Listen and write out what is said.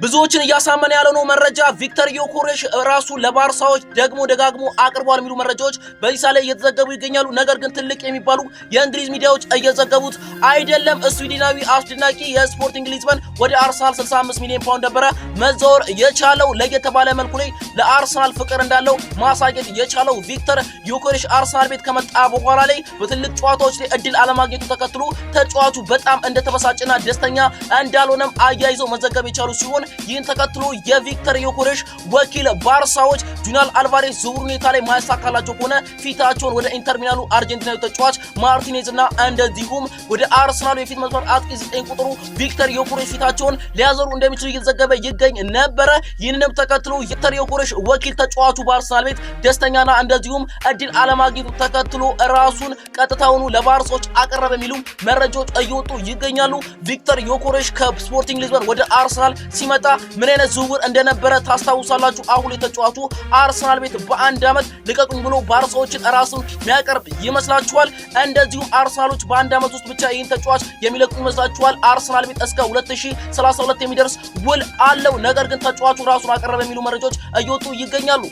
ብዙዎችን እያሳመነ ያለው ነው መረጃ ቪክተር ዮኬሬሽ ራሱ ለባርሳዎች ደግሞ ደጋግሞ አቅርቧል የሚሉ መረጃዎች በዚህ ላይ እየተዘገቡ ይገኛሉ። ነገር ግን ትልቅ የሚባሉ የእንግሊዝ ሚዲያዎች እየዘገቡት አይደለም። ስዊድናዊ አስደናቂ የስፖርቲንግ ሊዝበን ወደ አርሰናል 65 ሚሊዮን ፓውንድ ነበረ መዘወር የቻለው። ለየተባለ መልኩ ላይ ለአርሰናል ፍቅር እንዳለው ማሳየት የቻለው ቪክተር ዮኬሬሽ አርሰናል ቤት ከመጣ በኋላ ላይ በትልቅ ጨዋታዎች ላይ እድል አለማግኘቱ ተከትሎ ተጫዋቹ በጣም እንደተበሳጨና ደስተኛ እንዳልሆነም አያይዘው መዘገብ የቻሉ ሲሆን ይህን ተከትሎ የቪክተር ዮኬሬሽ ወኪል ባርሳዎች ጁሊያን አልቫሬዝ ዝውውር ሁኔታ ላይ ማይሳካላቸው ከሆነ ፊታቸውን ወደ ኢንተር ሚላኑ አርጀንቲናዊ ተጫዋች ማርቲኔዝ እና እንደዚሁም ወደ አርሰናሉ የፊት መስመር አጥቂ 9 ቁጥሩ ቪክተር ዮኬሬሽ ፊታቸውን ሊያዘሩ እንደሚችሉ እየተዘገበ ይገኝ ነበረ። ይህንንም ተከትሎ ቪክተር ዮኬሬሽ ወኪል ተጫዋቹ በአርሰናል ቤት ደስተኛና እንደዚሁም እድል አለማግኘቱ ተከትሎ ራሱን ቀጥታውኑ ለባርሳዎች አቀረበ የሚሉ መረጃዎች እየወጡ ይገኛሉ። ቪክተር ዮኬሬሽ ከስፖርቲንግ ሊዝበን ወደ አርሰናል ሲመጣ ምን አይነት ዝውውር እንደነበረ ታስታውሳላችሁ። አሁን የተጫዋቹ አርሰናል ቤት በአንድ አመት ልቀቁኝ ብሎ ባርሳዎችን ራሱን የሚያቀርብ ይመስላችኋል? እንደዚሁም አርሰናሎች በአንድ አመት ውስጥ ብቻ ይህን ተጫዋች የሚለቁ ይመስላችኋል? አርሰናል ቤት እስከ 2032 የሚደርስ ውል አለው። ነገር ግን ተጫዋቹ ራሱን አቀረበ የሚሉ መረጃዎች እየወጡ ይገኛሉ።